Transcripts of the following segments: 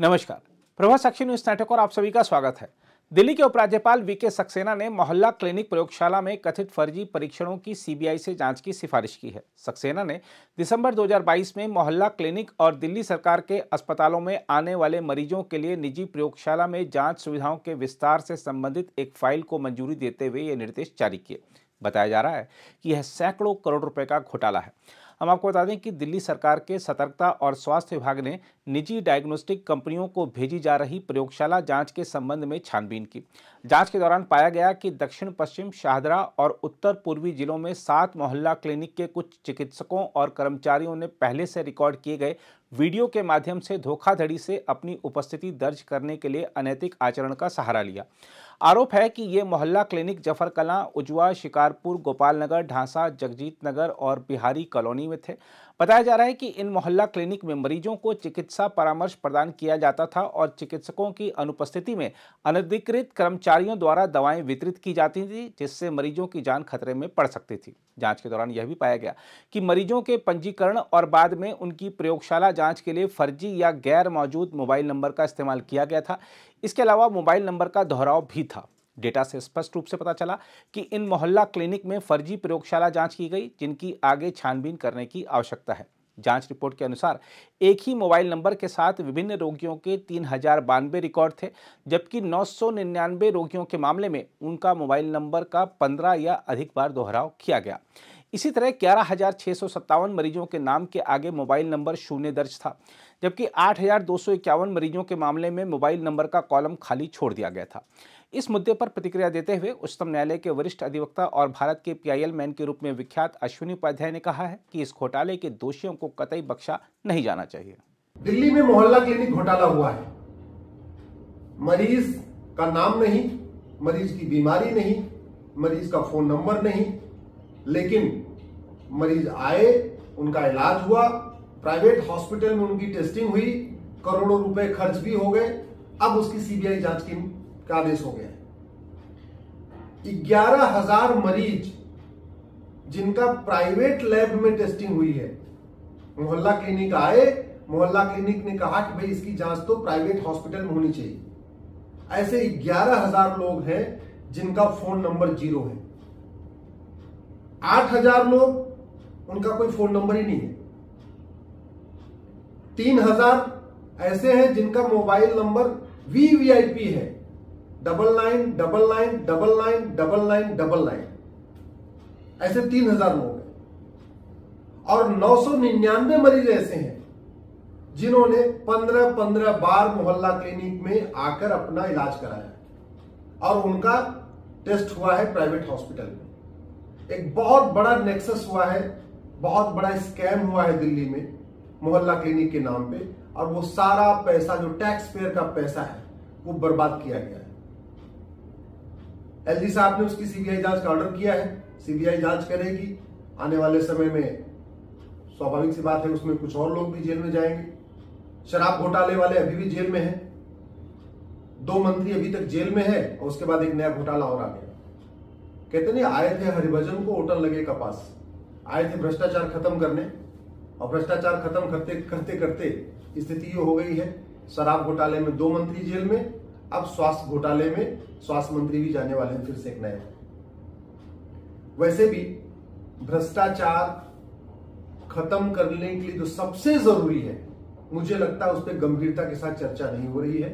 नमस्कार, प्रभा साक्षी news network और आप सभी का स्वागत है। दिल्ली के उपराज्यपाल वीके सक्सेना ने मोहल्ला क्लिनिक प्रयोगशाला में कथित फर्जी परीक्षणों की सीबीआई से जांच की सिफारिश की है। सक्सेना ने दिसंबर 2022 में मोहल्ला क्लिनिक और दिल्ली सरकार के अस्पतालों में आने वाले मरीजों के लिए निजी प्रयोगशाला में जांच सुविधाओं के विस्तार से संबंधित एक फाइल को मंजूरी देते हुए ये निर्देश जारी किए। बताया जा रहा है कि यह सैकड़ों करोड़ रुपए का घोटाला है। हम आपको बता दें कि दिल्ली सरकार के सतर्कता और स्वास्थ्य विभाग ने निजी डायग्नोस्टिक कंपनियों को भेजी जा रही प्रयोगशाला जांच के संबंध में छानबीन की। जांच के दौरान पाया गया कि दक्षिण पश्चिम शाहदरा और उत्तर पूर्वी जिलों में 7 मोहल्ला क्लिनिक के कुछ चिकित्सकों और कर्मचारियों ने पहले से रिकॉर्ड किए गए वीडियो के माध्यम से धोखाधड़ी से अपनी उपस्थिति दर्ज करने के लिए अनैतिक आचरण का सहारा लिया। आरोप है कि ये मोहल्ला क्लिनिक जफर कलां, उजवा, शिकारपुर, गोपाल नगर, ढांसा, जगजीत नगर और बिहारी कॉलोनी में थे। बताया जा रहा है कि इन मोहल्ला क्लिनिक में मरीजों को चिकित्सा परामर्श प्रदान किया जाता था और चिकित्सकों की अनुपस्थिति में अनधिकृत कर्मचारियों द्वारा दवाएं वितरित की जाती थी, जिससे मरीजों की जान खतरे में पड़ सकती थी। जांच के दौरान यह भी पाया गया कि मरीजों के पंजीकरण और बाद में उनकी प्रयोगशाला जांच के लिए फर्जी या गैर मौजूद मोबाइल नंबर का इस्तेमाल किया गया था। इसके अलावा मोबाइल नंबर का दोहराव भी था। डेटा से स्पष्ट रूप से पता चला कि इन मोहल्ला क्लिनिक में फर्जी प्रयोगशाला जांच की गई, जिनकी आगे छानबीन करने की आवश्यकता है। जांच रिपोर्ट के अनुसार एक ही मोबाइल नंबर के साथ विभिन्न रोगियों के 3092 रिकॉर्ड थे, जबकि 999 रोगियों के मामले में उनका मोबाइल नंबर का 15 या अधिक बार दोहराव किया गया। इसी तरह 11,657 मरीजों के नाम के आगे मोबाइल नंबर शून्य दर्ज था, जबकि 8,251 मरीजों के मामले में मोबाइल नंबर का कॉलम खाली छोड़ दिया गया था। इस मुद्दे पर प्रतिक्रिया देते हुए उच्चतम न्यायालय के वरिष्ठ अधिवक्ता और भारत के PIL मैन के रूप में विख्यात अश्विनी उपाध्याय ने कहा है कि इस घोटाले के दोषियों को कतई बख्शा नहीं जाना चाहिए। दिल्ली में मोहल्ला क्लिनिक घोटाला हुआ है। मरीज का नाम नहीं, मरीज की बीमारी नहीं, मरीज का फोन नंबर नहीं, लेकिन मरीज आए, उनका इलाज हुआ, प्राइवेट हॉस्पिटल में उनकी टेस्टिंग हुई, करोड़ों रुपए खर्च भी हो गए। अब उसकी सीबीआई जांच का आदेश हो गया है। 11,000 मरीज जिनका प्राइवेट लैब में टेस्टिंग हुई है, मोहल्ला क्लिनिक आए, मोहल्ला क्लिनिक ने कहा कि भाई इसकी जांच तो प्राइवेट हॉस्पिटल में होनी चाहिए। ऐसे 11,000 लोग हैं जिनका फोन नंबर 0 है। 8,000 लोग उनका कोई फोन नंबर ही नहीं है। 3,000 ऐसे हैं जिनका मोबाइल नंबर VVIP है, 9999999999। ऐसे 3,000 लोग हैं। और 999 मरीज ऐसे हैं जिन्होंने 15-15 बार मोहल्ला क्लिनिक में आकर अपना इलाज कराया और उनका टेस्ट हुआ है प्राइवेट हॉस्पिटल में। एक बहुत बड़ा नेक्सस हुआ है, बहुत बड़ा स्कैम हुआ है दिल्ली में मोहल्ला क्लिनिक के नाम पे, और वो सारा पैसा जो टैक्स पेयर का पैसा है वो बर्बाद किया गया है। LG साहब ने उसकी सीबीआई जांच का ऑर्डर किया है। सीबीआई जांच करेगी। आने वाले समय में स्वाभाविक सी बात है उसमें कुछ और लोग भी जेल में जाएंगे। शराब घोटाले वाले अभी भी जेल में हैं। 2 मंत्री अभी तक जेल में है और उसके बाद एक नया घोटाला और आ गया। कहते नहीं, आए थे हरिभजन को होटल लगे कपास, आए थे भ्रष्टाचार खत्म करने, और भ्रष्टाचार खत्म करते करते करते स्थिति ये हो गई है। शराब घोटाले में 2 मंत्री जेल में, अब स्वास्थ्य घोटाले में स्वास्थ्य मंत्री भी जाने वाले हैं, फिर से एक नए। वैसे भी भ्रष्टाचार खत्म करने के लिए जो सबसे जरूरी है, मुझे लगता है उस पर गंभीरता के साथ चर्चा नहीं हो रही है।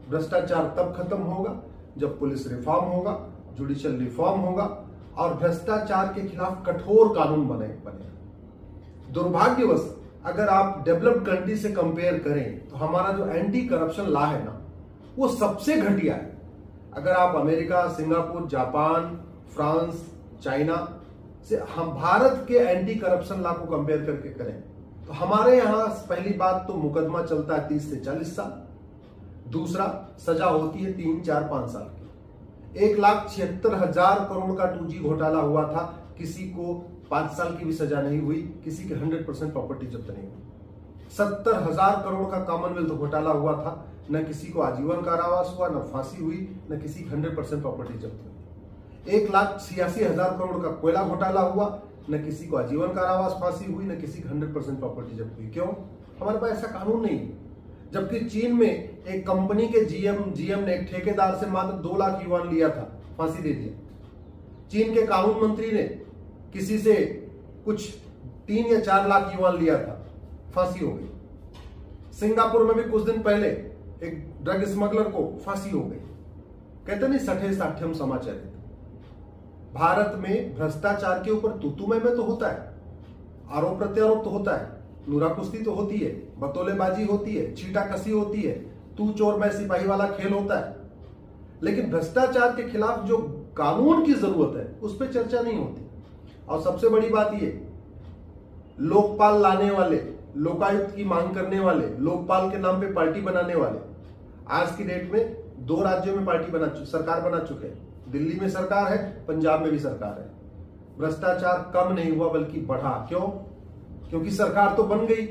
भ्रष्टाचार तब खत्म होगा जब पुलिस रिफॉर्म होगा, जुडिशियल रिफॉर्म होगा और भ्रष्टाचार के खिलाफ कठोर कानून बनेगा। दुर्भाग्यवश अगर आप डेवलप्ड कंट्री से कंपेयर करें तो हमारा जो एंटी करप्शन लॉ है ना, वो सबसे घटिया है। अगर आप America, Singapore, Japan, France, China से हम भारत के एंटी करप्शन लॉ को कंपेयर करके करें तो हमारे यहां पहली बात तो मुकदमा चलता है 30 से 40 साल। दूसरा, सजा होती है 3, 4, 5 साल की। 1,76,000 करोड़ का 2G घोटाला हुआ था, किसी को 5 साल की भी सजा नहीं हुई, किसी के 100% प्रॉपर्टी जब्त नहीं हुई। 70,000 करोड़ का कॉमनवेल्थ घोटाला हुआ था, न किसी को आजीवन कारावास हुआ, न फांसी हुई, न किसी की 100% प्रॉपर्टी जब्त हुई। 1,86,000 करोड़ का कोयला घोटाला हुआ, न किसी को आजीवन कारावास फांसी हुई, न किसी की 100% प्रॉपर्टी जब्त हुई। क्यों? हमारे पास ऐसा कानून नहीं। जबकि चीन में एक कंपनी के जीएम ने एक ठेकेदार से मात्र 2 लाख युआन लिया था, फांसी दे दिया। चीन के कानून मंत्री ने किसी से कुछ 3 या 4 लाख युआन लिया था, फांसी हो गई। सिंगापुर में भी कुछ दिन पहले एक ड्रग स्मगलर को फांसी हो गई। कहते नहीं सठे साठ्यम समाचारित। भारत में भ्रष्टाचार के ऊपर तूतू में तो होता है, आरोप प्रत्यारोप तो होता है, नूरा कुश्ती तो होती है, बतौलेबाजी होती है, चीटा कसी होती है, तू चोर मैं सिपाही वाला खेल होता है, लेकिन भ्रष्टाचार के खिलाफ जो कानून की जरूरत है उस पर चर्चा नहीं होती। और सबसे बड़ी बात ये, लोकपाल लाने वाले, लोकायुक्त की मांग करने वाले, लोकपाल के नाम पे पार्टी बनाने वाले, आज की डेट में 2 राज्यों में सरकार बना चुके हैं। दिल्ली में सरकार है, पंजाब में भी सरकार है। भ्रष्टाचार कम नहीं हुआ बल्कि बढ़ा। क्यों? क्योंकि सरकार तो बन गई,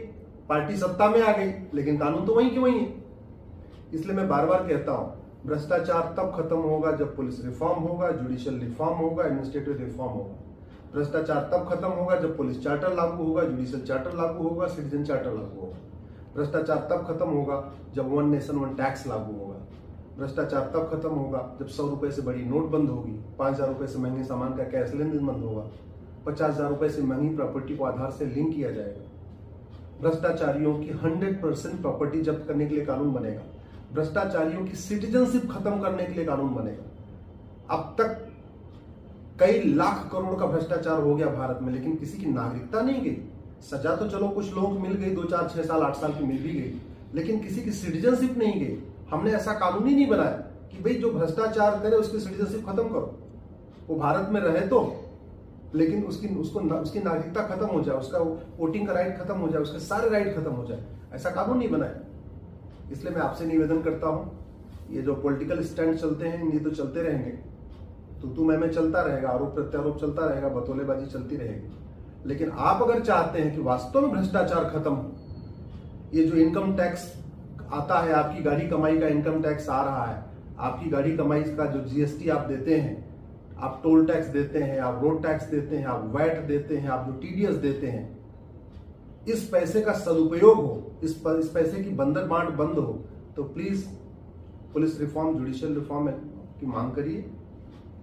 पार्टी सत्ता में आ गई, लेकिन कानून तो वहीं के वहीं है। इसलिए मैं बार बार कहता हूं, भ्रष्टाचार तब खत्म होगा जब पुलिस रिफॉर्म होगा, जुडिशियल रिफॉर्म होगा, एडमिनिस्ट्रेटिव रिफॉर्म होगा। भ्रष्टाचार तब खत्म होगा जब पुलिस चार्टर लागू होगा, जुडिशियल चार्टर लागू होगा, सिटीजन चार्टर लागू होगा। भ्रष्टाचार तब खत्म होगा जब 1 नेशन 1 टैक्स लागू होगा। भ्रष्टाचार तब खत्म होगा जब 100 रुपए से बड़ी नोट बंद होगी, 5000 रुपए से महंगे सामान का कैश लेन देन बंद होगा, 50,000 रुपए से महंगी प्रॉपर्टी को आधार से लिंक किया जाएगा। भ्रष्टाचारियों की 100% प्रॉपर्टी जब्त करने के लिए कानून बनेगा। भ्रष्टाचारियों की सिटीजनशिप खत्म करने के लिए कानून बनेगा। अब तक कई लाख करोड़ का भ्रष्टाचार हो गया भारत में, लेकिन किसी की नागरिकता नहीं गई। सजा तो चलो कुछ लोगों को मिल गई, 2, 4, 6 साल 8 साल की मिल भी गई, लेकिन किसी की सिटीजनशिप नहीं गई। हमने ऐसा कानून ही नहीं बनाया कि भाई जो भ्रष्टाचार करे उसकी सिटीजनशिप खत्म करो, वो भारत में रहे तो, लेकिन उसकी नागरिकता खत्म हो जाए, उसका वोटिंग का राइट खत्म हो जाए, उसके सारे राइट खत्म हो जाए, ऐसा कानून नहीं बनाया। इसलिए मैं आपसे निवेदन करता हूं, ये जो पॉलिटिकल स्टैंड चलते हैं ये तो चलते रहेंगे, तू मैं चलता रहेगा, आरोप प्रत्यारोप चलता रहेगा, बतौलेबाजी चलती रहेगी। लेकिन आप अगर चाहते हैं कि वास्तव में भ्रष्टाचार खत्म हो, ये जो इनकम टैक्स आता है, आपकी गाड़ी कमाई का इनकम टैक्स आ रहा है, आपकी गाड़ी कमाई का जो जीएसटी आप देते हैं, आप टोल टैक्स देते हैं, आप रोड टैक्स देते हैं, आप वैट देते हैं, आप जो टीडीएस देते हैं, इस पैसे का सदुपयोग हो, इस पैसे की बंदर बांट बंद हो, तो please police reform, judicial reform की मांग करिए,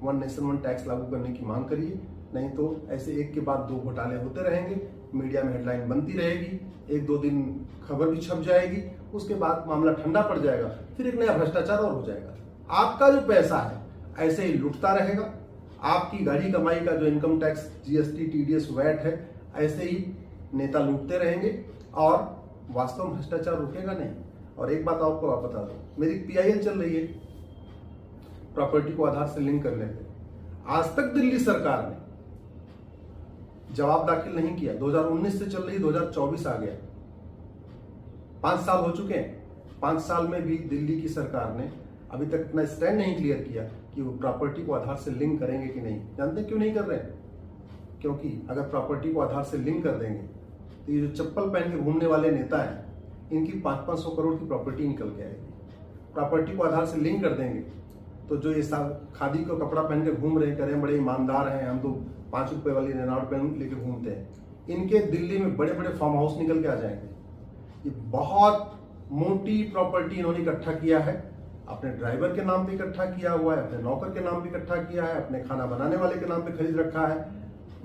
1 नेशन 1 टैक्स लागू करने की मांग करिए। नहीं तो ऐसे एक के बाद 2 घोटाले होते रहेंगे, मीडिया में हेडलाइन बनती रहेगी, 1-2 दिन खबर भी छप जाएगी, उसके बाद मामला ठंडा पड़ जाएगा, फिर एक नया भ्रष्टाचार और हो जाएगा। आपका जो पैसा है ऐसे ही लुटता रहेगा, आपकी गाड़ी कमाई का जो income tax, GST, TDS, VAT है, ऐसे ही नेता लूटते रहेंगे और वास्तव में भ्रष्टाचार रुकेगा नहीं। और एक बात आपको बता दूं, मेरी पीआईएल चल रही है प्रॉपर्टी को आधार से लिंक करने पे। आज तक दिल्ली सरकार ने जवाब दाखिल नहीं किया। 2019 से चल रही, 2024 आ गया, 5 साल हो चुके हैं। 5 साल में भी दिल्ली की सरकार ने अभी तक इतना स्टैंड नहीं क्लियर किया कि वो प्रॉपर्टी को आधार से लिंक करेंगे कि नहीं। जानते क्यों नहीं कर रहे हैं? क्योंकि अगर प्रॉपर्टी को आधार से लिंक कर देंगे तो ये जो चप्पल पहन के घूमने वाले नेता हैं, इनकी 500-500 करोड़ की प्रॉपर्टी निकल के आएगी। प्रॉपर्टी को आधार से लिंक कर देंगे तो जो ये खादी का कपड़ा पहन के घूम रहे, करें बड़े ईमानदार हैं, हम तो 5 रुपए वाली रेनॉल्ट पहन लेके घूमते हैं, इनके दिल्ली में बड़े बड़े फार्म हाउस निकल के आ जाएंगे। ये बहुत मोटी प्रॉपर्टी इन्होंने इकट्ठा किया है, अपने ड्राइवर के नाम पे इकट्ठा किया हुआ है, अपने नौकर के नाम पे इकट्ठा किया है, अपने खाना बनाने वाले के नाम पे खरीद रखा है,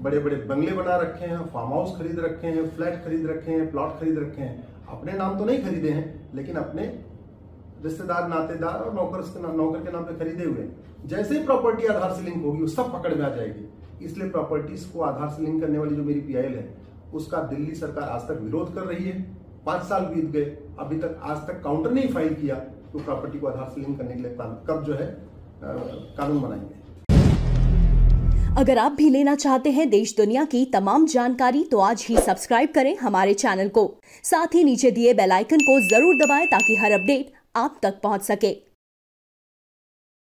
बड़े बड़े बंगले बना रखे हैं, फार्म हाउस खरीद रखे हैं, फ्लैट खरीद रखे हैं, प्लॉट खरीद रखे हैं। अपने नाम तो नहीं खरीदे हैं, लेकिन अपने रिश्तेदार, नातेदार और नौकर के नाम पे खरीदे हुए। जैसे ही प्रॉपर्टी आधार से लिंक होगी वो सब पकड़ में आ जाएगी। इसलिए प्रॉपर्टीज को आधार से लिंक करने वाली जो मेरी पीआईएल है, उसका दिल्ली सरकार आज तक विरोध कर रही है। 5 साल बीत गए, अभी तक आज तक काउंटर नहीं फाइल किया तो प्रॉपर्टी को आधार से लिंक करने के लिए कब जो है कानून बनाएंगे। अगर आप भी लेना चाहते हैं देश दुनिया की तमाम जानकारी तो आज ही सब्सक्राइब करें हमारे चैनल को। साथ ही नीचे दिए बेल आइकन को जरूर दबाएं ताकि हर अपडेट आप तक पहुंच सके।